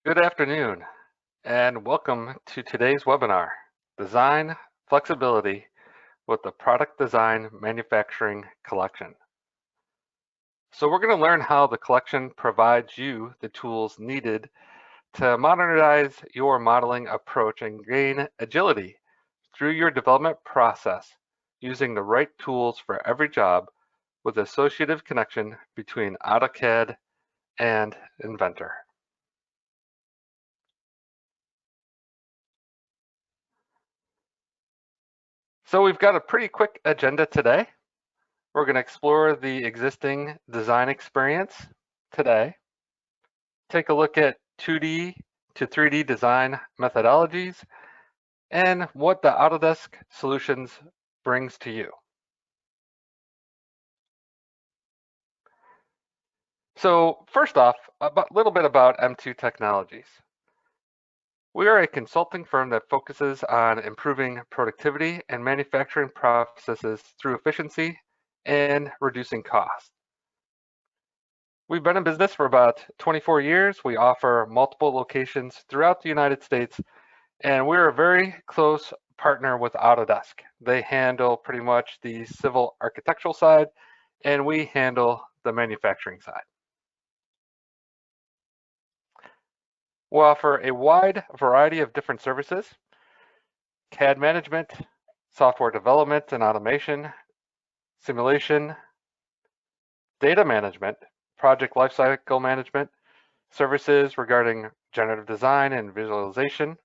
Good afternoon, and welcome to today's webinar, Design Flexibility with the Product Design Manufacturing Collection. So we're going to learn how the collection provides you the tools needed to modernize your modeling approach and gain agility through your development process using the right tools for every job with associative connection between AutoCAD and Inventor. So we've got a pretty quick agenda today. We're going to explore the existing design experience today, take a look at 2D to 3D design methodologies, and what the Autodesk Solutions brings to you. So first off, a little bit about M2 Technologies. We are a consulting firm that focuses on improving productivity and manufacturing processes through efficiency and reducing costs. We've been in business for about 24 years. We offer multiple locations throughout the United States, and we're a very close partner with Autodesk. They handle pretty much the civil architectural side, and we handle the manufacturing side. We'll offer a wide variety of different services: CAD management, software development and automation, simulation, data management, project lifecycle management, services regarding generative design and visualization,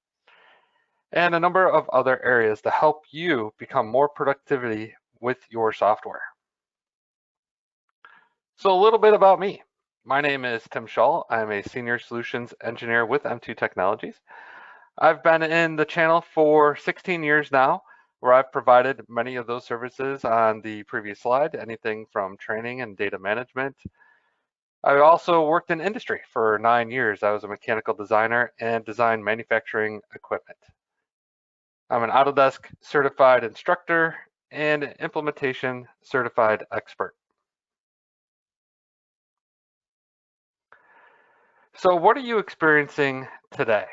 and a number of other areas to help you become more productivity with your software. So a little bit about me. My name is Tim Shaul. I'm a Senior Solutions Engineer with M2 Technologies. I've been in the channel for 16 years now, where I've provided many of those services on the previous slide, anything from training and data management. I also worked in industry for 9 years. I was a mechanical designer and designed manufacturing equipment. I'm an Autodesk certified instructor and implementation certified expert. So what are you experiencing today?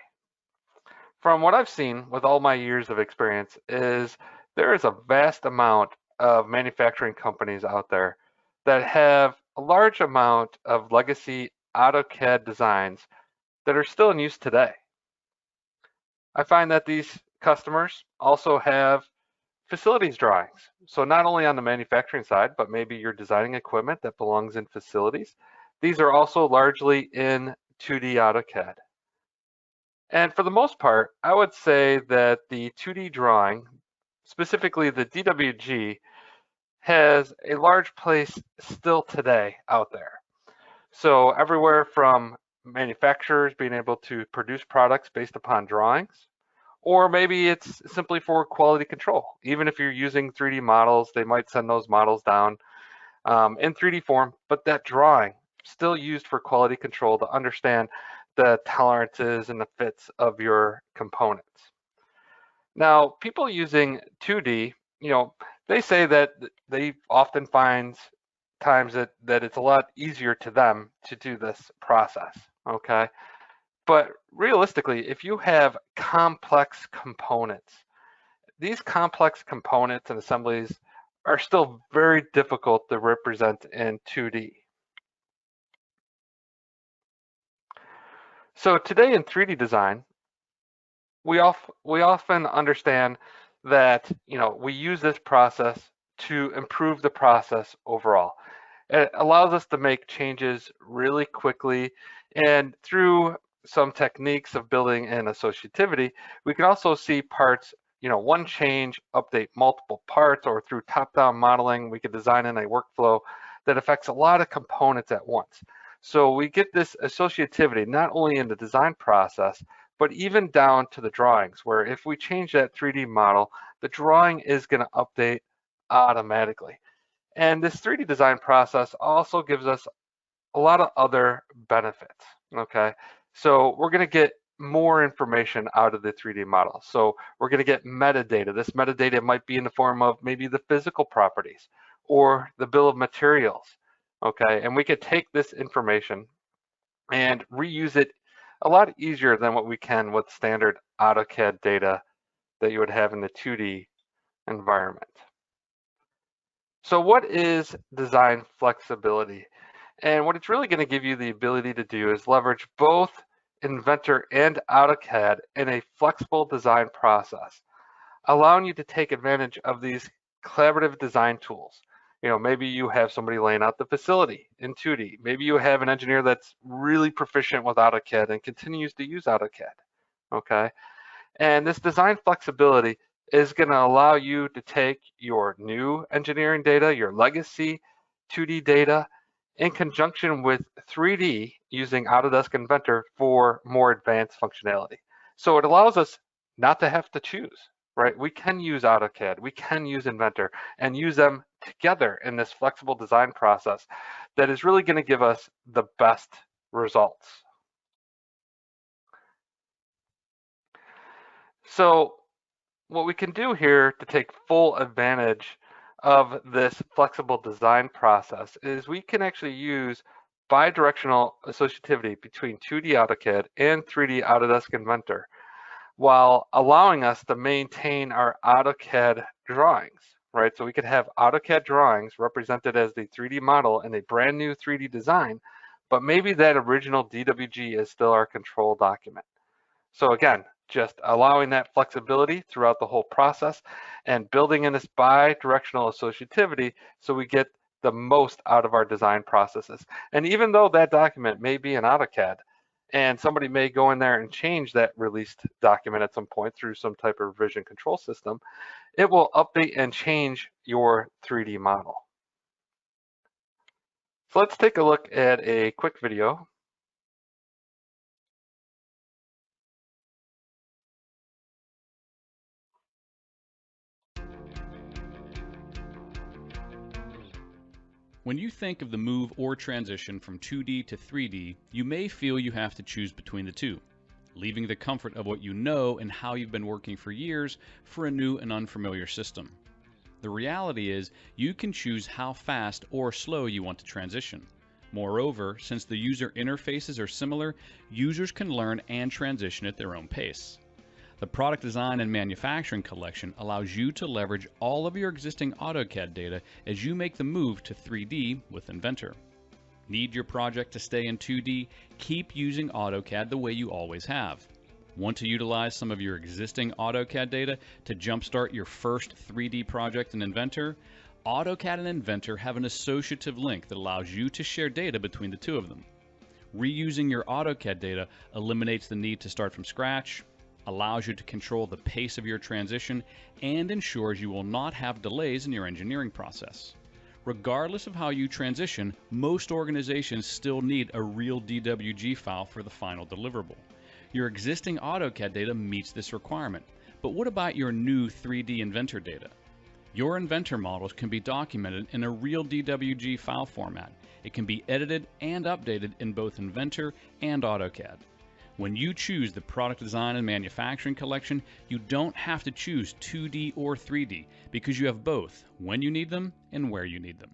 From what I've seen with all my years of experience is there is a vast amount of manufacturing companies out there that have a large amount of legacy AutoCAD designs that are still in use today. I find that these customers also have facilities drawings. So not only on the manufacturing side, but maybe you're designing equipment that belongs in facilities. These are also largely in 2D AutoCAD. And for the most part, I would say that the 2D drawing, specifically the DWG, has a large place still today out there. So everywhere from manufacturers being able to produce products based upon drawings, or maybe it's simply for quality control. Even if you're using 3D models, they might send those models down in 3D form, but that drawing still used for quality control to understand the tolerances and the fits of your components. Now, people using 2D, they say that they often find times that it's a lot easier to them to do this process, okay? But realistically, if you have complex components, these complex components and assemblies are still very difficult to represent in 2D. So today in 3D design, we often understand that we use this process to improve the process overall. It allows us to make changes really quickly, and through some techniques of building in associativity, we can also see parts, one change, update multiple parts, or through top-down modeling, we could design in a workflow that affects a lot of components at once. So we get this associativity not only in the design process, but even down to the drawings, where if we change that 3D model, the drawing is going to update automatically. And this 3D design process also gives us a lot of other benefits, okay? So we're going to get more information out of the 3D model. So we're going to get metadata. This metadata might be in the form of maybe the physical properties or the bill of materials, okay? And we could take this information and reuse it a lot easier than what we can with standard AutoCAD data that you would have in the 2D environment. So what is design flexibility? And what it's really going to give you the ability to do is leverage both Inventor and AutoCAD in a flexible design process, allowing you to take advantage of these collaborative design tools. Maybe you have somebody laying out the facility in 2D. Maybe you have an engineer that's really proficient with AutoCAD and continues to use AutoCAD, okay? And this design flexibility is going to allow you to take your new engineering data, your legacy 2D data, in conjunction with 3D using Autodesk Inventor for more advanced functionality. So it allows us not to have to choose, right? We can use AutoCAD, we can use Inventor, and use them together in this flexible design process that is really going to give us the best results. So what we can do here to take full advantage of this flexible design process is we can actually use bidirectional associativity between 2D AutoCAD and 3D Autodesk Inventor while allowing us to maintain our AutoCAD drawings, right? So we could have AutoCAD drawings represented as the 3D model in a brand new 3D design, but maybe that original DWG is still our control document. So again, just allowing that flexibility throughout the whole process and building in this bi-directional associativity so we get the most out of our design processes. And even though that document may be in AutoCAD and somebody may go in there and change that released document at some point through some type of revision control system, it will update and change your 3D model. So let's take a look at a quick video. When you think of the move or transition from 2D to 3D, you may feel you have to choose between the two, leaving the comfort of what you know and how you've been working for years for a new and unfamiliar system. The reality is, you can choose how fast or slow you want to transition. Moreover, since the user interfaces are similar, users can learn and transition at their own pace. The Product Design and Manufacturing collection allows you to leverage all of your existing AutoCAD data as you make the move to 3D with Inventor. Need your project to stay in 2D? Keep using AutoCAD the way you always have. Want to utilize some of your existing AutoCAD data to jumpstart your first 3D project in Inventor? AutoCAD and Inventor have an associative link that allows you to share data between the two of them. Reusing your AutoCAD data eliminates the need to start from scratch, allows you to control the pace of your transition, and ensures you will not have delays in your engineering process. Regardless of how you transition, most organizations still need a real DWG file for the final deliverable. Your existing AutoCAD data meets this requirement, but what about your new 3D Inventor data? Your Inventor models can be documented in a real DWG file format. It can be edited and updated in both Inventor and AutoCAD. When you choose the Product Design and Manufacturing collection, you don't have to choose 2D or 3D because you have both when you need them and where you need them.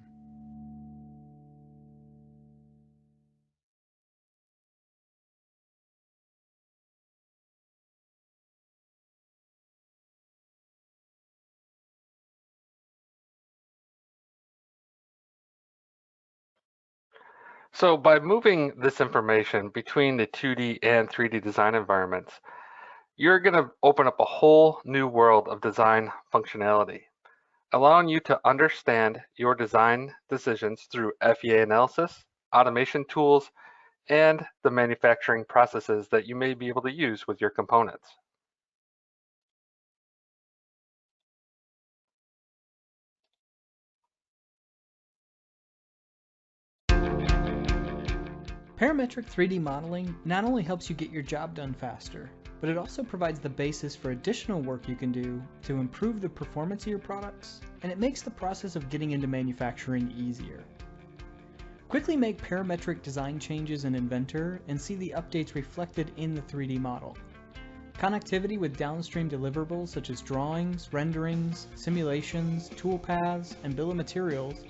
So by moving this information between the 2D and 3D design environments, you're going to open up a whole new world of design functionality, allowing you to understand your design decisions through FEA analysis, automation tools, and the manufacturing processes that you may be able to use with your components. Parametric 3D modeling not only helps you get your job done faster, but it also provides the basis for additional work you can do to improve the performance of your products, and it makes the process of getting into manufacturing easier. Quickly make parametric design changes in Inventor and see the updates reflected in the 3D model. Connectivity with downstream deliverables such as drawings, renderings, simulations, toolpaths, and bill of materials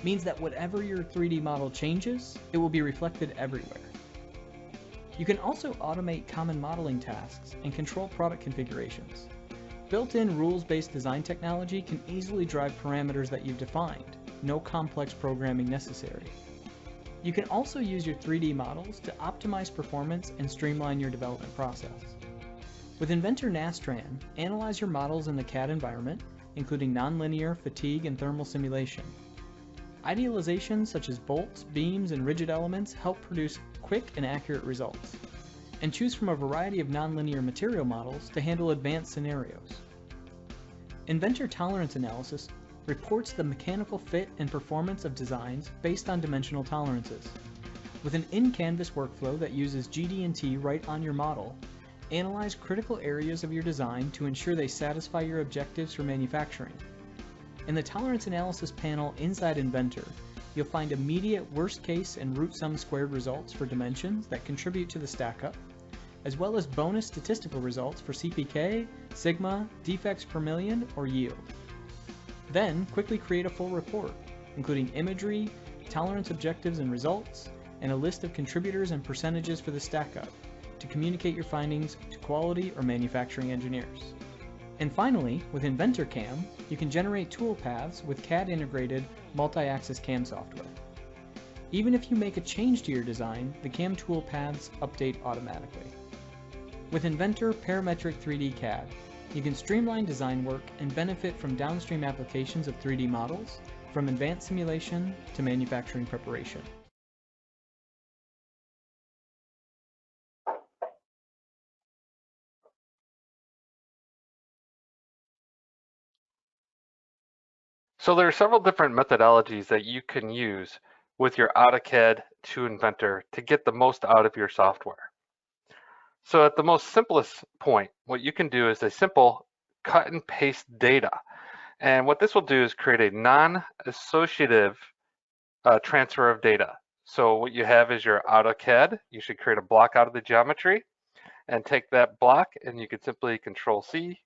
means that whatever your 3D model changes, it will be reflected everywhere. You can also automate common modeling tasks and control product configurations. Built-in rules-based design technology can easily drive parameters that you've defined, no complex programming necessary. You can also use your 3D models to optimize performance and streamline your development process. With Inventor Nastran, analyze your models in the CAD environment, including nonlinear, fatigue, and thermal simulation. Idealizations such as bolts, beams, and rigid elements help produce quick and accurate results. And choose from a variety of nonlinear material models to handle advanced scenarios. Inventor Tolerance Analysis reports the mechanical fit and performance of designs based on dimensional tolerances. With an in-canvas workflow that uses GD&T right on your model, analyze critical areas of your design to ensure they satisfy your objectives for manufacturing. In the Tolerance Analysis panel inside Inventor, you'll find immediate worst case and root sum squared results for dimensions that contribute to the stack-up, as well as bonus statistical results for CPK, sigma, defects per million, or yield. Then, quickly create a full report, including imagery, tolerance objectives and results, and a list of contributors and percentages for the stack-up to communicate your findings to quality or manufacturing engineers. And finally, with Inventor CAM, you can generate toolpaths with CAD-integrated multi-axis CAM software. Even if you make a change to your design, the CAM toolpaths update automatically. With Inventor Parametric 3D CAD, you can streamline design work and benefit from downstream applications of 3D models, from advanced simulation to manufacturing preparation. So there are several different methodologies that you can use with your AutoCAD to Inventor to get the most out of your software. So at the most simplest point, what you can do is a simple cut and paste data. And what this will do is create a non-associative transfer of data. So what you have is your AutoCAD. You should create a block out of the geometry and take that block, and you could simply Control-C,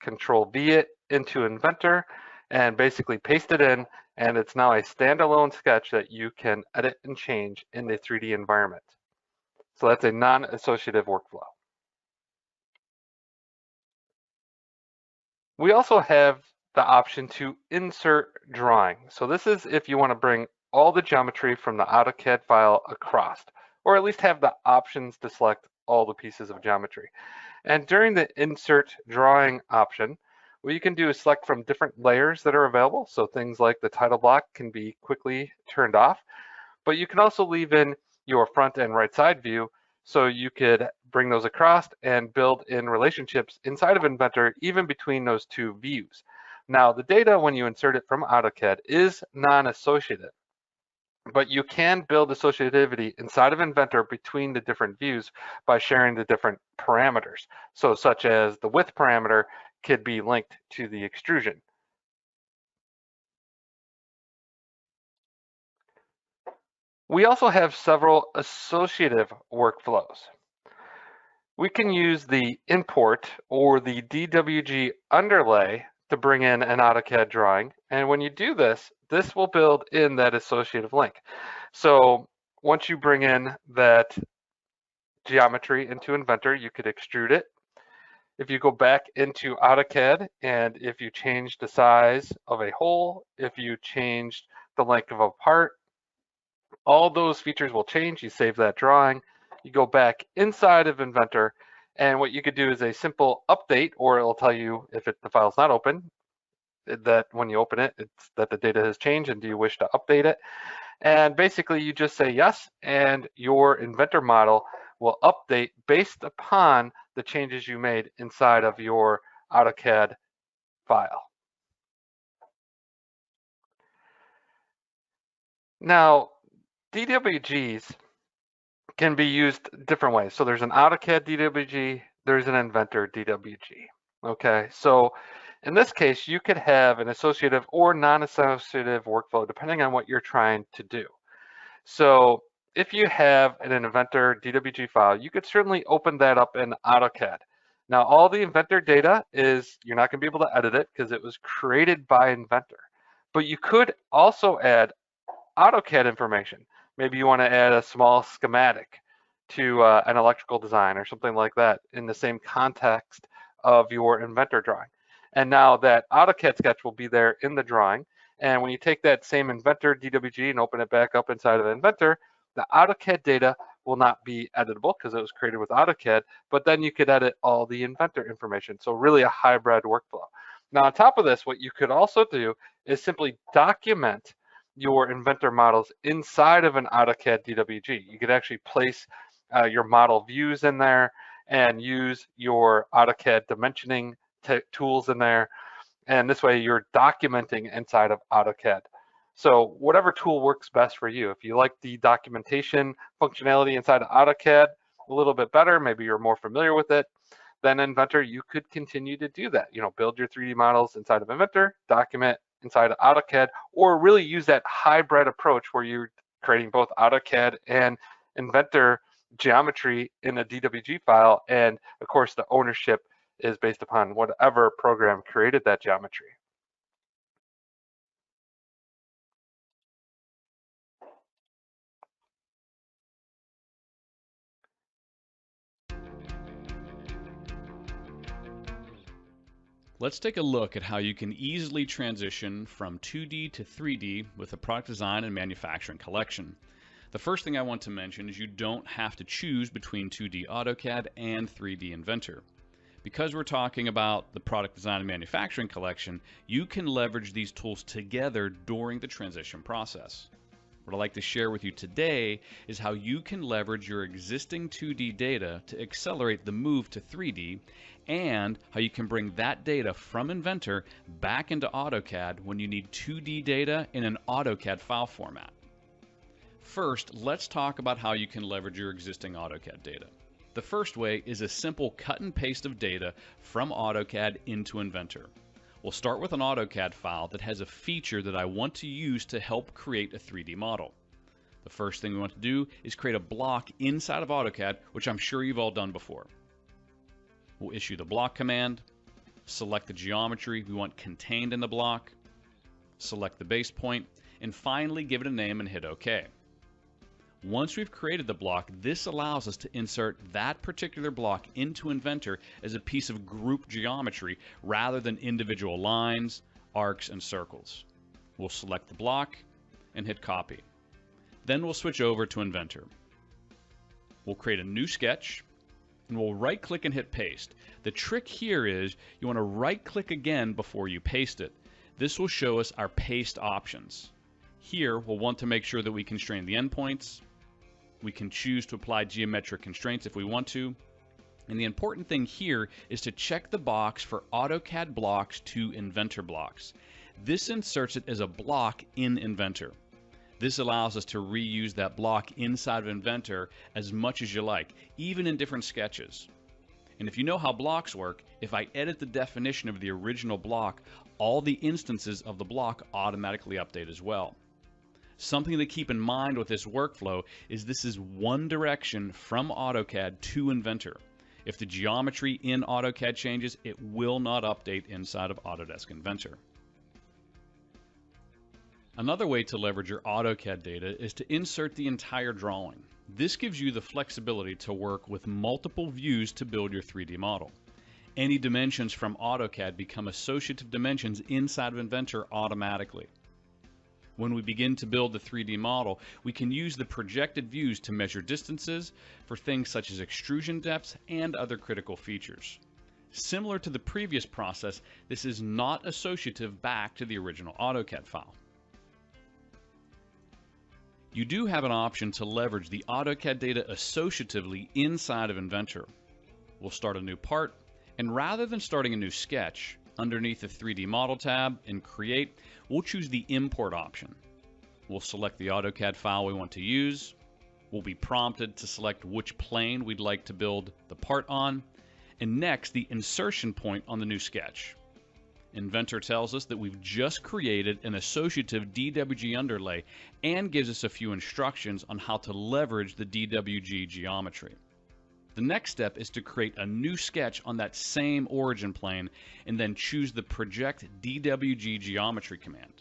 Control-V it into Inventor and basically paste it in, and it's now a standalone sketch that you can edit and change in the 3D environment. So that's a non-associative workflow. We also have the option to insert drawing. So this is if you want to bring all the geometry from the AutoCAD file across, or at least have the options to select all the pieces of geometry. And during the insert drawing option, what you can do is select from different layers that are available. So things like the title block can be quickly turned off, but you can also leave in your front and right side view, so you could bring those across and build in relationships inside of Inventor, even between those two views. Now, the data when you insert it from AutoCAD is non-associative, but you can build associativity inside of Inventor between the different views by sharing the different parameters. So such as the width parameter could be linked to the extrusion. We also have several associative workflows. We can use the import or the DWG underlay to bring in an AutoCAD drawing. And when you do this, this will build in that associative link. So once you bring in that geometry into Inventor, you could extrude it. If you go back into AutoCAD and if you change the size of a hole, if you changed the length of a part, all those features will change. You save that drawing, you go back inside of Inventor, and what you could do is a simple update, or it'll tell you if the file's not open, that when you open it, it's that the data has changed and do you wish to update it. And basically you just say yes, and your Inventor model will update based upon the changes you made inside of your AutoCAD file. Now, DWGs can be used different ways. So there's an AutoCAD DWG, there's an Inventor DWG. Okay, so in this case, you could have an associative or non-associative workflow depending on what you're trying to do. So if you have an Inventor DWG file, you could certainly open that up in AutoCAD. Now, all the Inventor data is, you're not going to be able to edit it because it was created by Inventor. But you could also add AutoCAD information. Maybe you want to add a small schematic. to an electrical design or something like that in the same context of your Inventor drawing. And now that AutoCAD sketch will be there in the drawing. And when you take that same Inventor DWG and open it back up inside of Inventor, the AutoCAD data will not be editable because it was created with AutoCAD, but then you could edit all the Inventor information. So really a hybrid workflow. Now on top of this, what you could also do is simply document your Inventor models inside of an AutoCAD DWG. You could actually place your model views in there and use your AutoCAD dimensioning tools in there. And this way you're documenting inside of AutoCAD. So whatever tool works best for you. If you like the documentation functionality inside of AutoCAD a little bit better, maybe you're more familiar with it, then Inventor, you could continue to do that. Build your 3D models inside of Inventor, document inside of AutoCAD, or really use that hybrid approach where you're creating both AutoCAD and Inventor geometry in a DWG file. And of course, the ownership is based upon whatever program created that geometry. Let's take a look at how you can easily transition from 2D to 3D with a product design and manufacturing collection. The first thing I want to mention is you don't have to choose between 2D AutoCAD and 3D Inventor. Because we're talking about the product design and manufacturing collection, you can leverage these tools together during the transition process. What I'd like to share with you today is how you can leverage your existing 2D data to accelerate the move to 3D, and how you can bring that data from Inventor back into AutoCAD when you need 2D data in an AutoCAD file format. First, let's talk about how you can leverage your existing AutoCAD data. The first way is a simple cut and paste of data from AutoCAD into Inventor. We'll start with an AutoCAD file that has a feature that I want to use to help create a 3D model. The first thing we want to do is create a block inside of AutoCAD, which I'm sure you've all done before. We'll issue the block command, select the geometry we want contained in the block, select the base point, and finally give it a name and hit OK. Once we've created the block, this allows us to insert that particular block into Inventor as a piece of group geometry rather than individual lines, arcs, and circles. We'll select the block and hit copy. Then we'll switch over to Inventor. We'll create a new sketch and we'll right click and hit paste. The trick here is you want to right click again before you paste it. This will show us our paste options. Here we'll want to make sure that we constrain the endpoints. We can choose to apply geometric constraints if we want to. And the important thing here is to check the box for AutoCAD blocks to Inventor blocks. This inserts it as a block in Inventor. This allows us to reuse that block inside of Inventor as much as you like, even in different sketches. And if you know how blocks work, if I edit the definition of the original block, all the instances of the block automatically update as well. Something to keep in mind with this workflow is this is one direction from AutoCAD to Inventor. If the geometry in AutoCAD changes, it will not update inside of Autodesk Inventor. Another way to leverage your AutoCAD data is to insert the entire drawing. This gives you the flexibility to work with multiple views to build your 3D model. Any dimensions from AutoCAD become associative dimensions inside of Inventor automatically. When we begin to build the 3D model, we can use the projected views to measure distances for things such as extrusion depths and other critical features. Similar to the previous process, this is not associative back to the original AutoCAD file. You do have an option to leverage the AutoCAD data associatively inside of Inventor. We'll start a new part, and rather than starting a new sketch, underneath the 3D Model tab in Create, we'll choose the Import option. We'll select the AutoCAD file we want to use. We'll be prompted to select which plane we'd like to build the part on, and next the insertion point on the new sketch. Inventor tells us that we've just created an associative DWG underlay and gives us a few instructions on how to leverage the DWG geometry. The next step is to create a new sketch on that same origin plane and then choose the Project DWG Geometry command.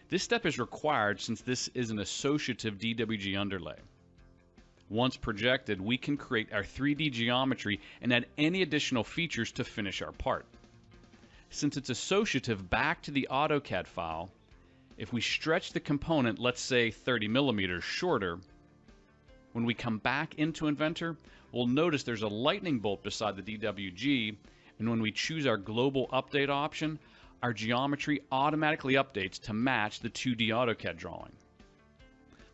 This step is required since this is an associative DWG underlay. Once projected, we can create our 3D geometry and add any additional features to finish our part. Since it's associative back to the AutoCAD file, if we stretch the component, let's say 30 millimeters shorter, when we come back into Inventor, we'll notice there's a lightning bolt beside the DWG, and when we choose our global update option, our geometry automatically updates to match the 2D AutoCAD drawing.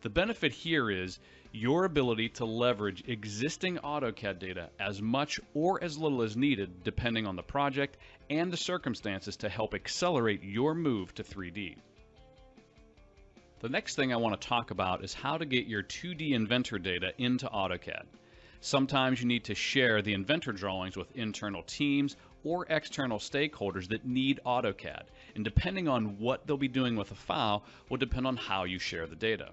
The benefit here is your ability to leverage existing AutoCAD data as much or as little as needed depending on the project and the circumstances to help accelerate your move to 3D. The next thing I want to talk about is how to get your 2D Inventor data into AutoCAD. Sometimes you need to share the Inventor drawings with internal teams or external stakeholders that need AutoCAD, and depending on what they'll be doing with a file will depend on how you share the data.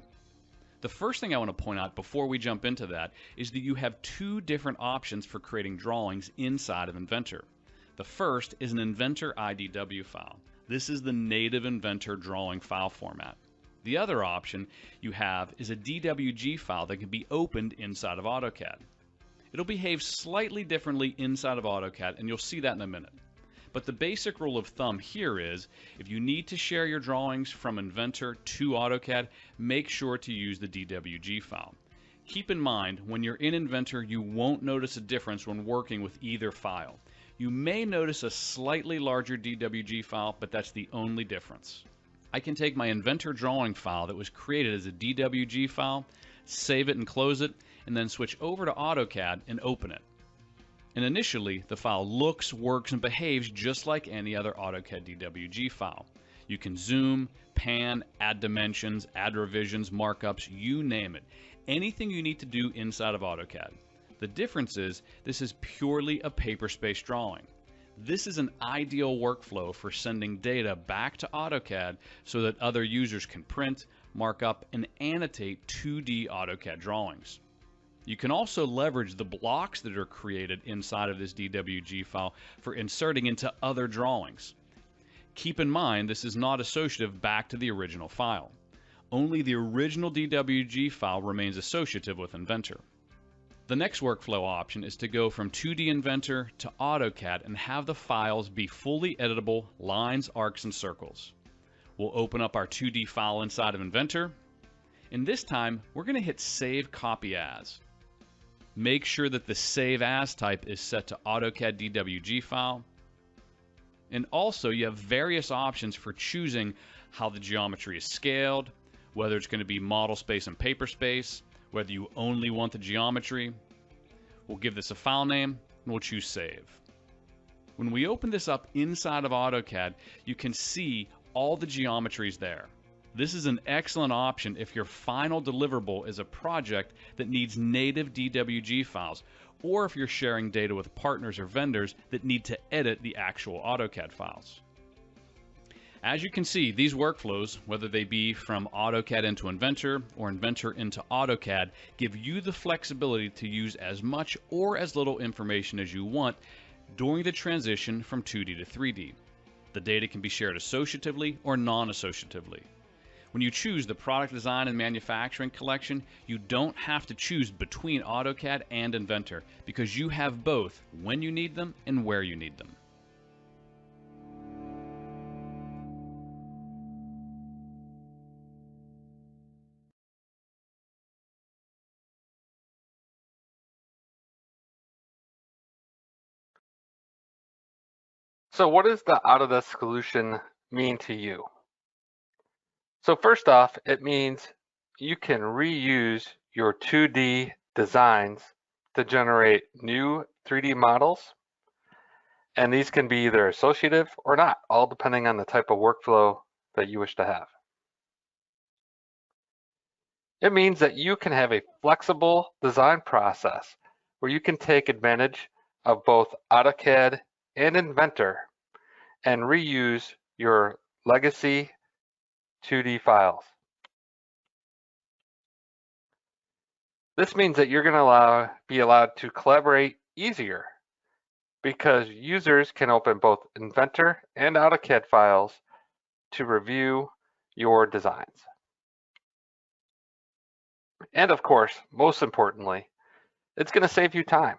The first thing I want to point out before we jump into that is that you have two different options for creating drawings inside of Inventor. The first is an Inventor IDW file. This is the native Inventor drawing file format. The other option you have is a DWG file that can be opened inside of AutoCAD. It'll behave slightly differently inside of AutoCAD, and you'll see that in a minute. But the basic rule of thumb here is, if you need to share your drawings from Inventor to AutoCAD, make sure to use the DWG file. Keep in mind, when you're in Inventor, you won't notice a difference when working with either file. You may notice a slightly larger DWG file, but that's the only difference. I can take my Inventor drawing file that was created as a DWG file, save it and close it, and then switch over to AutoCAD and open it. And initially, the file looks, works, and behaves just like any other AutoCAD DWG file. You can zoom, pan, add dimensions, add revisions, markups, you name it. Anything you need to do inside of AutoCAD. The difference is, this is purely a paper space drawing. This is an ideal workflow for sending data back to AutoCAD so that other users can print, mark up, and annotate 2D AutoCAD drawings. You can also leverage the blocks that are created inside of this DWG file for inserting into other drawings. Keep in mind, this is not associative back to the original file. Only the original DWG file remains associative with Inventor. The next workflow option is to go from 2D Inventor to AutoCAD and have the files be fully editable lines, arcs, and circles. We'll open up our 2D file inside of Inventor, and this time we're going to hit Save Copy As. Make sure that the Save As type is set to AutoCAD DWG file. And also you have various options for choosing how the geometry is scaled, whether it's going to be model space and paper space, whether you only want the geometry. We'll give this a file name and we'll choose Save. When we open this up inside of AutoCAD, you can see all the geometries there. This is an excellent option if your final deliverable is a project that needs native DWG files, or if you're sharing data with partners or vendors that need to edit the actual AutoCAD files. As you can see, these workflows, whether they be from AutoCAD into Inventor or Inventor into AutoCAD, give you the flexibility to use as much or as little information as you want during the transition from 2D to 3D. The data can be shared associatively or non-associatively. When you choose the Product Design and Manufacturing collection, you don't have to choose between AutoCAD and Inventor because you have both when you need them and where you need them. So what does the Autodesk solution mean to you? So first off, it means you can reuse your 2D designs to generate new 3D models, and these can be either associative or not, all depending on the type of workflow that you wish to have. It means that you can have a flexible design process where you can take advantage of both AutoCAD and Inventor and reuse your legacy 2D files. This means that you're going to be allowed to collaborate easier because users can open both Inventor and AutoCAD files to review your designs. And of course, most importantly, it's going to save you time.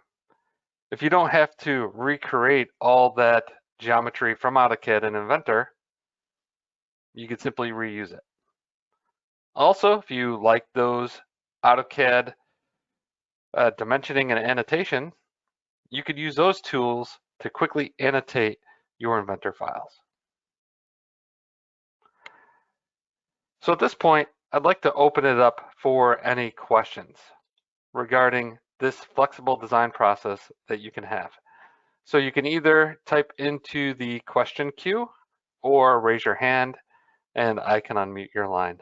If you don't have to recreate all that geometry from AutoCAD and Inventor, you can simply reuse it. Also, if you like those AutoCAD dimensioning and annotation, you could use those tools to quickly annotate your Inventor files. So at this point, I'd like to open it up for any questions regarding this flexible design process that you can have. So you can either type into the question queue or raise your hand and I can unmute your line.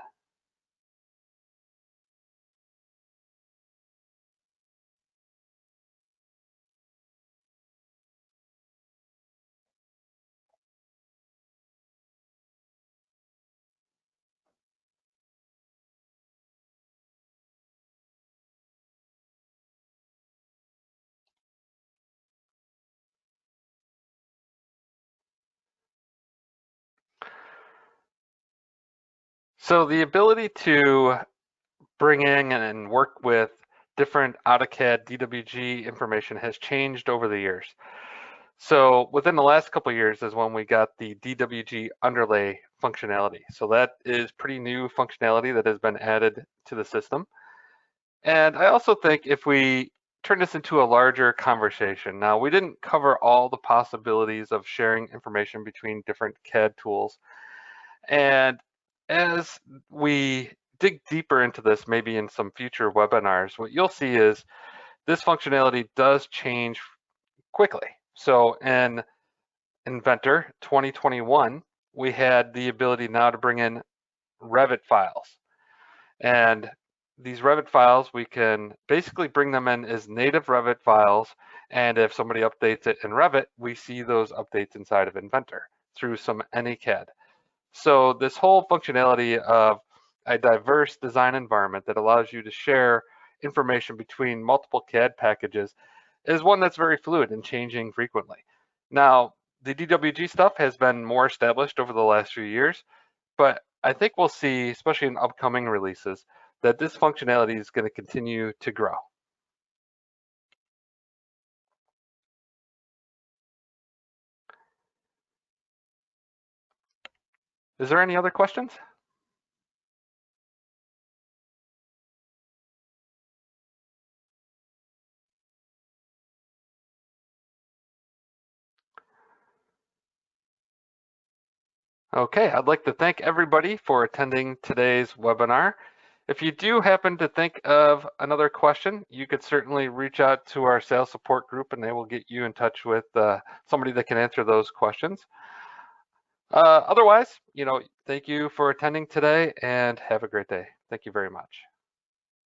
So the ability to bring in and work with different AutoCAD DWG information has changed over the years. So within the last couple of years is when we got the DWG underlay functionality. So that is pretty new functionality that has been added to the system. And I also think if we turn this into a larger conversation, now we didn't cover all the possibilities of sharing information between different CAD tools. And as we dig deeper into this, maybe in some future webinars, what you'll see is this functionality does change quickly. So in Inventor 2021, we had the ability now to bring in Revit files. And these Revit files, we can basically bring them in as native Revit files. And if somebody updates it in Revit, we see those updates inside of Inventor through some AnyCAD. So this whole functionality of a diverse design environment that allows you to share information between multiple CAD packages is one that's very fluid and changing frequently. Now, the DWG stuff has been more established over the last few years, but I think we'll see, especially in upcoming releases, that this functionality is going to continue to grow. Is there any other questions? Okay, I'd like to thank everybody for attending today's webinar. If you do happen to think of another question, you could certainly reach out to our sales support group and they will get you in touch with somebody that can answer those questions. Otherwise, thank you for attending today and have a great day. Thank you very much.